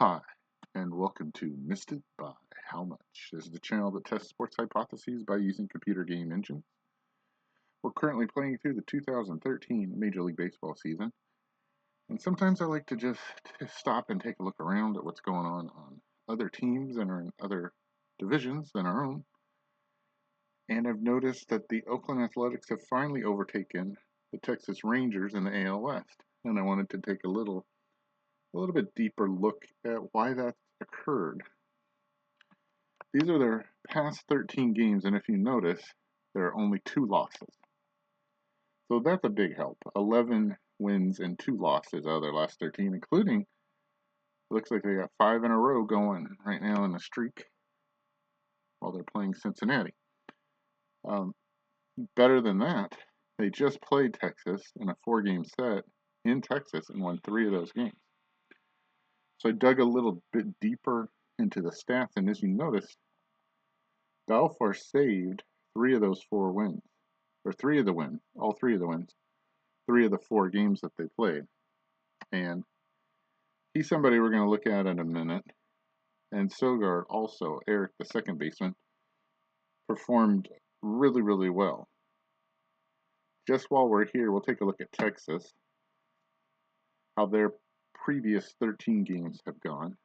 Hi, and welcome to Missed It by How Much. This is the channel that tests sports hypotheses by using computer game engines. We're currently playing through the 2013 Major League Baseball season, and sometimes I like to just stop and take a look around at what's going on other teams and in other divisions than our own. And I've noticed that the Oakland Athletics have finally overtaken the Texas Rangers in the AL West, and I wanted to take a little bit deeper look at why that occurred. These are their past 13 games, and if you notice, there are only 2 losses. So that's a big help. 11 wins and 2 losses out of their last 13, including, looks like they got 5 in a row going right now in a streak while they're playing Cincinnati. Better than that, they just played Texas in a 4-game set in Texas and won 3 of those games. So I dug a little bit deeper into the stats, and as you notice, Balfour saved 3 of those 4 wins, or 3 of the wins, all 3 of the wins, 3 of the 4 games that they played. And he's somebody we're going to look at in a minute. And Sogard also, Eric, the second baseman, performed really, really well. Just while we're here, we'll take a look at Texas, how their previous 13 games have gone.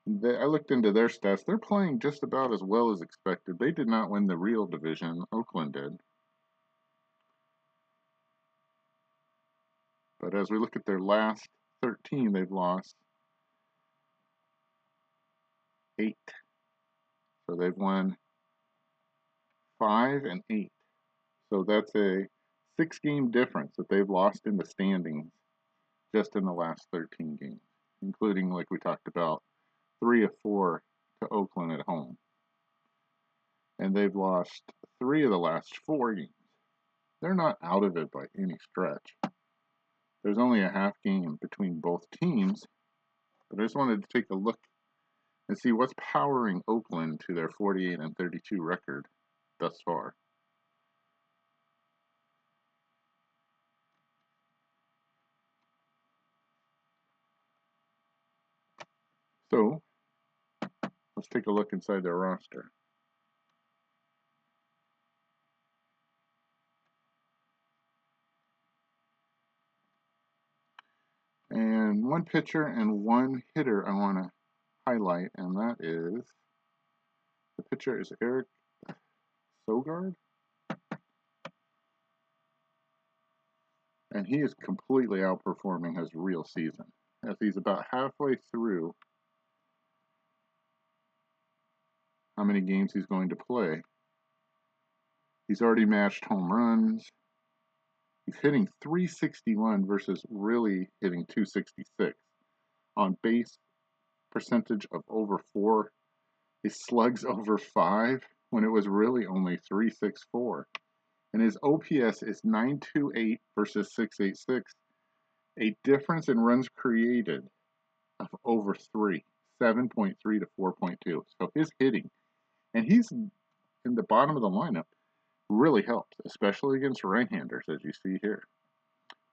I looked into their stats. They're playing just about as well as expected. They did not win the real division. Oakland did. But as we look at their last 13, they've lost 8. So they've won 5 and 8. So that's a 6-game difference that they've lost in the standings just in the last 13 games, including, like we talked about, 3 of 4 to Oakland at home. And they've lost 3 of the last 4 games. They're not out of it by any stretch. There's only a half game between both teams, but I just wanted to take a look and see what's powering Oakland to their 48 and 32 record thus far. So, let's take a look inside their roster. And one pitcher and one hitter I want to highlight, and that is, the pitcher is Eric Sogard. And he is completely outperforming his real season, as he's about halfway through how many games he's going to play. He's already matched home runs. He's hitting .361 versus really hitting .266. On base percentage of over 4. His slugs over 5 when it was really only .364. And his OPS is .928 versus .686. A difference in runs created of over 3. 7.3 to 4.2. So his hitting, and he's in the bottom of the lineup, really helps, especially against right-handers, as you see here.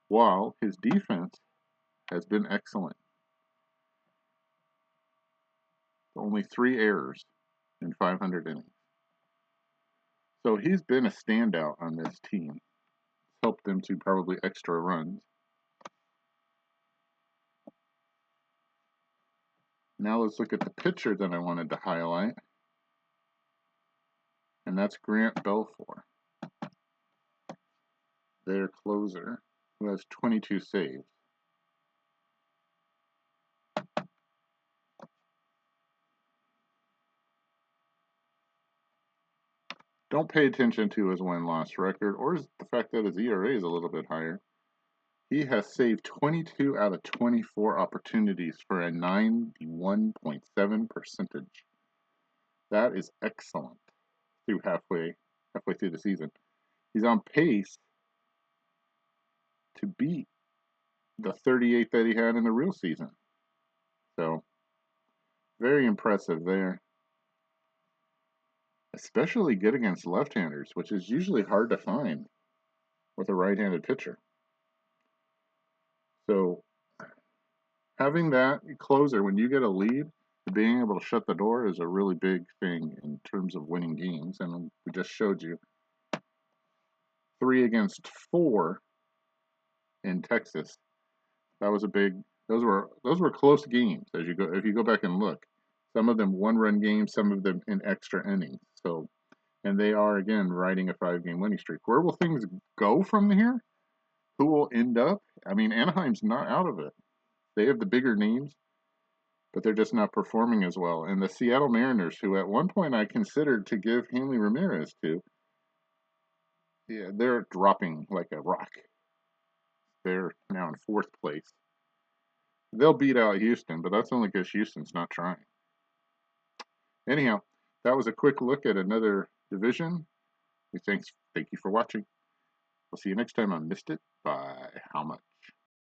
While his defense has been excellent. Only 3 errors in 500 innings. So he's been a standout on this team. It's helped them to probably extra runs. Now let's look at the pitcher that I wanted to highlight. And that's Grant Balfour, their closer, who has 22 saves. Don't pay attention to his win-loss record or the fact that his ERA is a little bit higher. He has saved 22 out of 24 opportunities for a 91.7 percentage. That is excellent through halfway through the season. He's on pace to beat the 38 that he had in the real season. So, very impressive there. Especially good against left-handers, which is usually hard to find with a right-handed pitcher. So, having that closer when you get a lead, being able to shut the door is a really big thing in terms of winning games. And we just showed you 3 against 4 in Texas. That was a big. Those were close games. As you go, if you go back and look, some of them 1-run games, some of them in extra innings. So, and they are again riding a 5-game winning streak. Where will things go from here? Who will end up? I mean, Anaheim's not out of it. They have the bigger names, but they're just not performing as well. And the Seattle Mariners, who at one point I considered to give Hanley Ramirez to, yeah, they're dropping like a rock. They're now in 4th place. They'll beat out Houston, but that's only because Houston's not trying. Anyhow, that was a quick look at another division. Thank you for watching. We'll see you next time on Missed It by How Much.